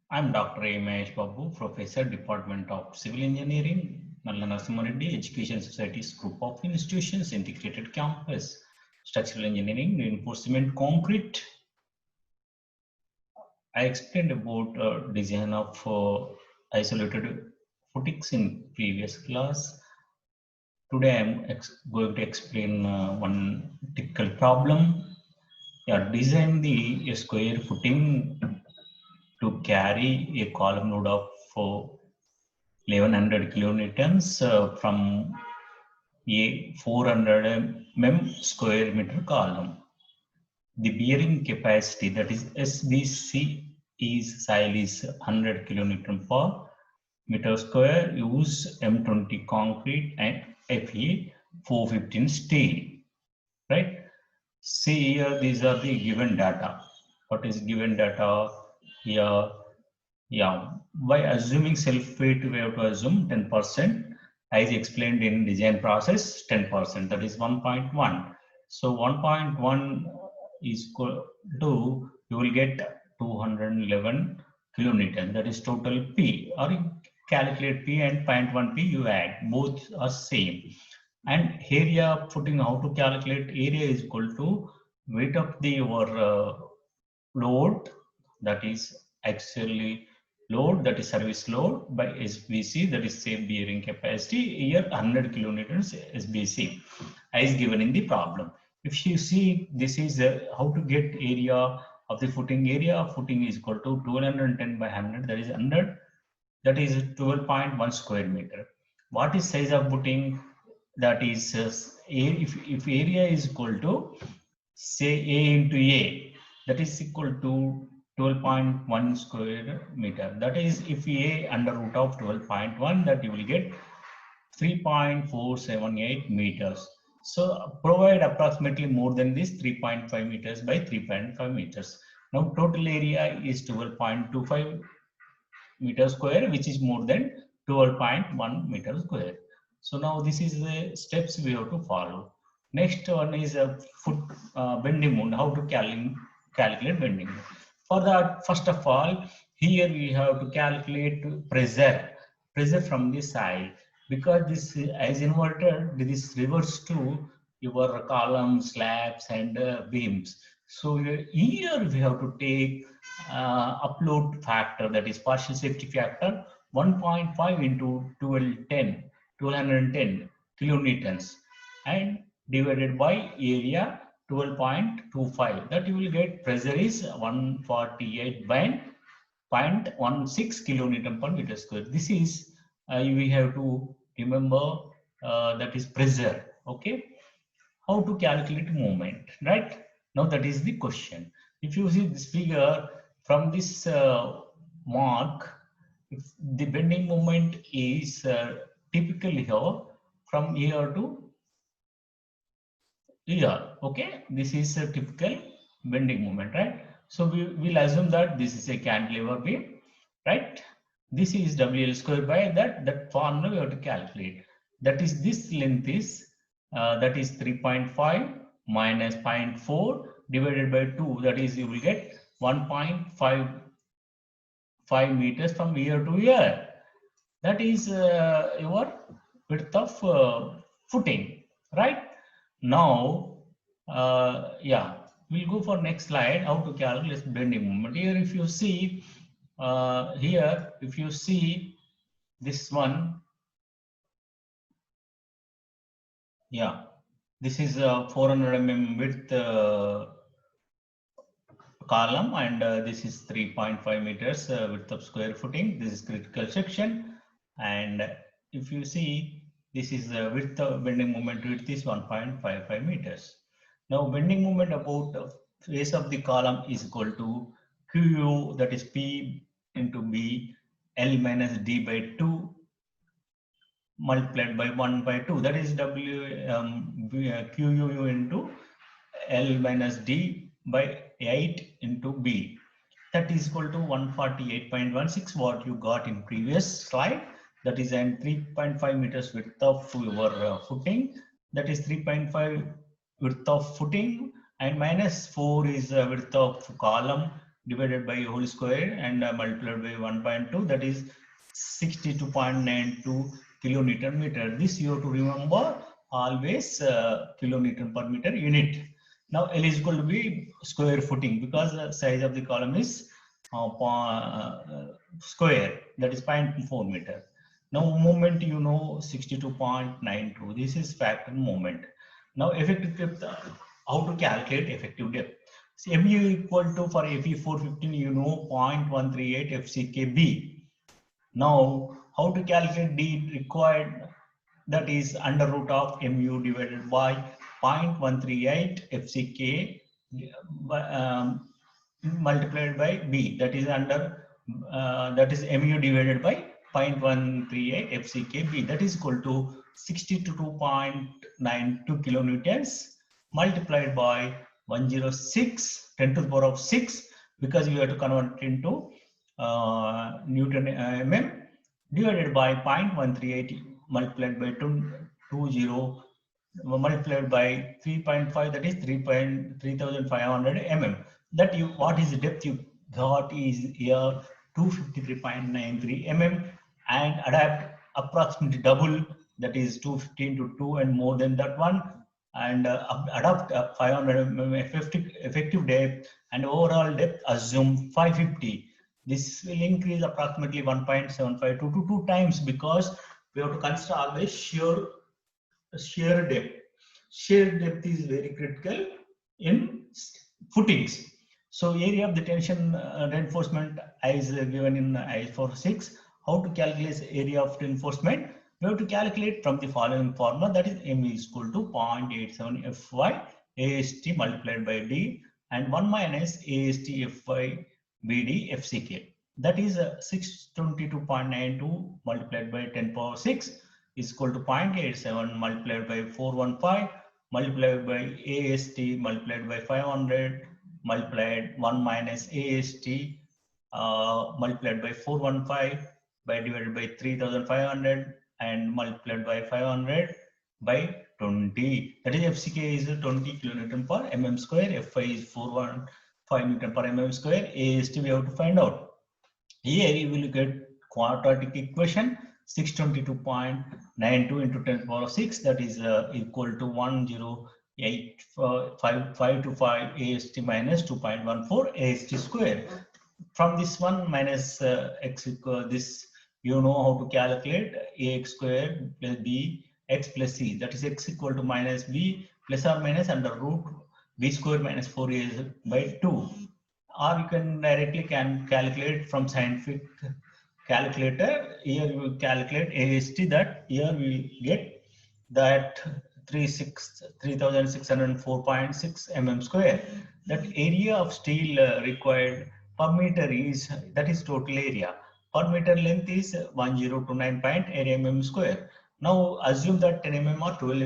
I'm Dr. A. Mahesh Babu, Professor, Department of Civil Engineering, Nalla Narasimha Reddy Education Society's Group of Institutions, Integrated Campus, Structural Engineering, Reinforcement Concrete. I explained about design of isolated footings in previous class. Today I'm going to explain one typical problem. Design the square footing to carry a column load of 1100 kilonewtons from a 400 square meter column. The bearing capacity, that is SBC, is 100 kilonewton per meter square. Use M20 concrete and Fe 415 steel. Right? See here, these are the given data. What is given data here? Yeah, by assuming self-weight, we have to assume 10%. As explained in design process, 10%, that is 1.1. So 1.1 is equal to, you will get 211 kilonewton, that is total P, or you calculate P and 0.1 P, you add, both are same. And area footing, how to calculate area is equal to weight of the your load, that is axially load, that is service load, by SBC, that is same bearing capacity. Here 100 kilonewtons SBC as given in the problem. If you see, this is how to get area of the footing. Area of footing is equal to 1210 by 100, that is 100, that is 12.1 square meter. What is size of footing? That is if area is equal to, say, A into A, that is equal to 12.1 square meter. That is, if A under root of 12.1, that you will get 3.478 meters. So provide approximately more than this 3.5 meters by 3.5 meters. Now total area is 12.25 meter square, which is more than 12.1 meter square. So now this is the steps we have to follow. Next one is a foot bending moment, how to calculate bending moment. For that, first of all, here we have to calculate pressure from the side, because this as inverted, this reverts to your column, slabs and beams. So here we have to take upload factor, that is partial safety factor, 1.5 into 1210 kilonewtons, and divided by area 12.25, that you will get pressure is 148 by 0.16 kilonewton per meter square. This is we have to remember, that is pressure. Okay, how to calculate moment, right? Now that is the question. If you see this figure from this mark, if the bending moment is typically here from here to here, okay, this is a typical bending moment, right? So we will assume that this is a cantilever beam, right? This is WL square by that formula we have to calculate. That is, this length is that is 3.5 minus 0.4 divided by 2, that is you will get 1.55 meters from here to here. That is your width of footing, right? Now, yeah, we'll go for next slide, how to calculate bending moment. Here, if you see, here, if you see this one, yeah, this is 400 mm width column, and this is 3.5 meters width of square footing. This is critical section, and if you see, this is the width of bending moment width is 1.55 meters. Now bending moment about face of the column is equal to QU, that is P into B, L minus D by 2 multiplied by 1 by 2, that is QU into L minus D by 8 into B. That is equal to 148.16, what you got in previous slide. That is 3.5 meters width of your footing. That is 3.5 width of footing, and minus 4 is width of column. divided by whole square and multiplied by 1.2, that is 62.92 kilonewton meter. This you have to remember always kilonewton per meter unit. Now L is equal to be square footing because the size of the column is square, that is 0.4 meter. Now moment, you know, 62.92. This is factor moment. Now effective depth, how to calculate effective depth? So mu equal to, for Fe415, you know, 0.138 FCKB. Now how to calculate D required? That is under root of mu divided by 0.138 FCK multiplied by B. That is under that is mu divided by 0.138 FCKB. That is equal to 62.92 kilonewtons multiplied by 106 10 to the power of 6, because you have to convert it into Newton mm, divided by 0.138 multiplied by 20 multiplied by 3.5, that is 3,500 mm. That you, what is the depth you got is here 253.93 mm, and adapt approximately double, that is 215 to 2 and more than that one, and adopt 500 mm effective depth, and overall depth assume 550. This will increase approximately 1.75 to 2 times, because we have to consider always shear depth. Shear depth is very critical in footings. So area of the tension reinforcement is given in I-4-6. How to calculate area of reinforcement? We have to calculate from the following formula, that is M is equal to 0.87 Fy AST multiplied by D and 1 minus AST Fy BD FCK. That is 622.92 multiplied by 10 power 6 is equal to 0.87 multiplied by 415 multiplied by AST multiplied by 500 multiplied 1 minus AST multiplied by 415 by divided by 3,500 and multiplied by 500 by 20. That is FCK is 20 kilonewton per mm square. Fy is 415 newton per mm square. AST we have to find out. Here you will get quadratic equation 622.92 into 10 to the power of 6, that is equal to 108.525 AST minus 2.14 AST square. From this one minus x equal this, you know how to calculate ax square plus b x plus c, that is x equal to minus b plus or minus under root b square minus 4a by 2. Or you can directly calculate from scientific calculator. Here you will calculate AST, that here we get that 3,604.6 mm square. That area of steel required per meter is, that is total area. Per meter length is 1029.8 mm square. Now assume that 10 mm or 12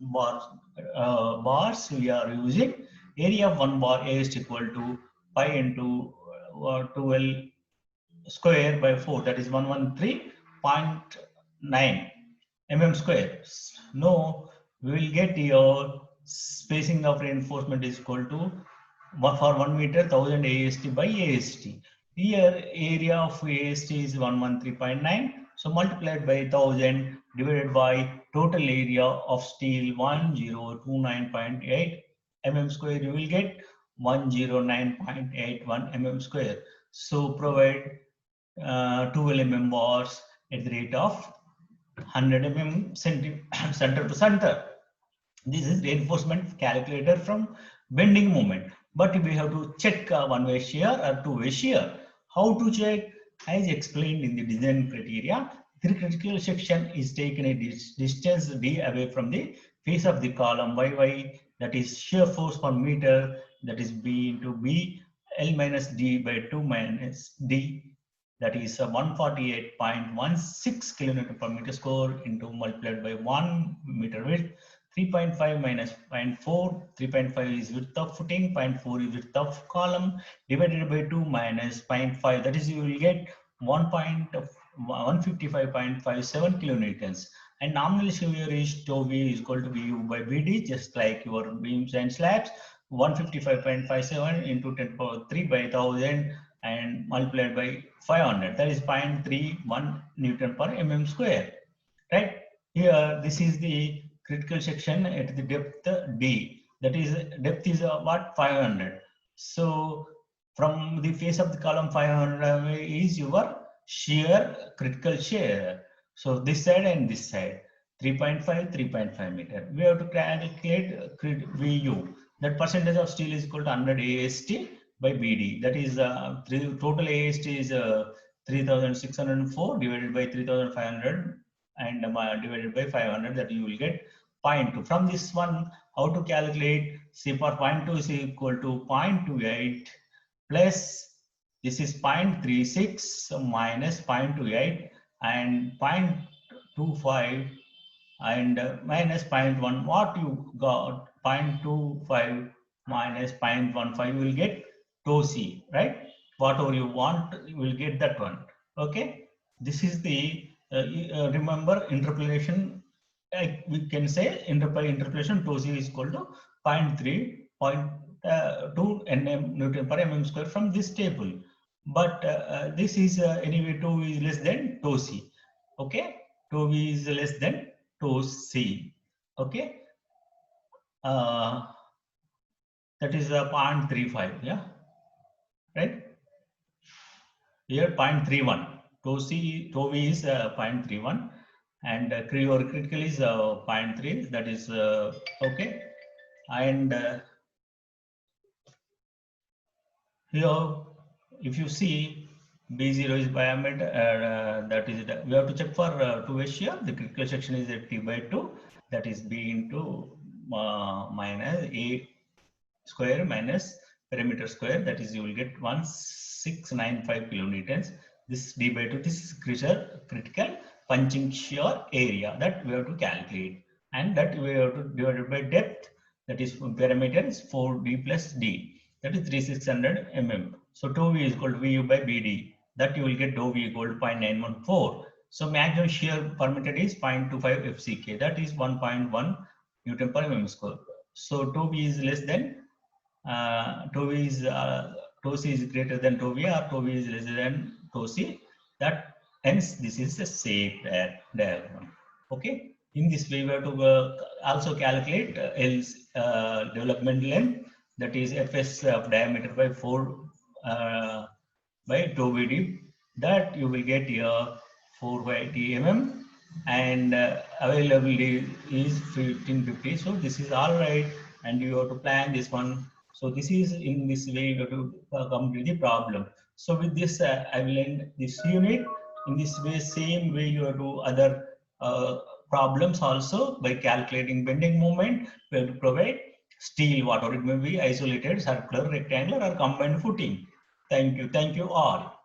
mm bars we are using. Area of one bar AST equal to pi into 12 square by 4, that is 113.9 mm square. No, we will get your spacing of reinforcement is equal to for 1 meter 1000 AST by AST. Here area of AST is 113.9, so multiplied by 1000 divided by total area of steel 1029.8 mm square, you will get 109.81 mm square. So provide 12 mm bars at the rate of 100 mm center to center. This is reinforcement calculator from bending moment. But we have to check one-way shear or two-way shear. How to check? As explained in the design criteria, the critical section is taken a distance d away from the face of the column yy, that is shear force per meter, that is B into B, L minus D by 2 minus D, that is 148.16 kilonewton per meter square into multiplied by 1 meter width. 3.5 minus 0.4, 3.5 is width of footing, 0.4 is width of column, divided by 2 minus 0.5, that is you will get 155.57 kilonewtons. And nominal shear is tau V is equal to Bu by Bd, just like your beams and slabs. 155.57 into 10 power 3 by 1000 and multiplied by 500. That is 0.31 Newton per mm square. Right? Here, this is the critical section at the depth D. That is, depth is what? 500. So, from the face of the column 500 is your shear, critical shear. So, this side and this side, 3.5, 3.5 meter. We have to calculate VU. That percentage of steel is equal to 100 AST by BD. That is, total AST is 3604 divided by 3500 and divided by 500, that you will get 0.2. From this one, how to calculate? C for 0.2 is equal to 0.28 plus this is 0.36 minus 0.28 and 0.25 and minus 0.1. What you got? 0.25 minus 0.15, you will get tau C, right? Whatever you want, you will get that one. Okay, this is the remember interpolation. We can say interpolation tau C is equal to 0.3.2 Nm Newton per mm square from this table. But this is anyway tau is less than tau C. Okay, tau is less than tau C. Okay, that is 0.35. Yeah, right. Here 0.31. Tau C, tau V is 0.31, and your critical is 0.3. That is okay. And here, if you see B0 is diameter, that is we have to check for 2 shear. The critical section is at T by 2. That is B into minus A square minus perimeter square. That is, you will get 1695 kilonewtons. This D by 2, this is critical punching shear area that we have to calculate, and that we have to divide by depth. That is, perimeter is 4D plus D. That is 3600 mm. So tau V is equal to VU by BD. That you will get tau V equal to 0.914. So maximum shear permitted is 0.25 FCK. That is 1.1 Newton per mm square. So tau V is less than tau C is greater than tau V, or tau V is less than tau C. That hence this is a safe diagram. Okay. In this way, we have to also calculate L's development length. That is Fs of diameter by 4 by tau Vd. That you will get here 4 by mm, and availability is 1550. So this is all right, and you have to plan this one. So this is in this way you have to complete the problem. So with this, I will end this unit. In this way, same way you have to other problems also by calculating bending moment. We have to provide steel, whatever it may be, isolated, circular, rectangular, or combined footing. Thank you all.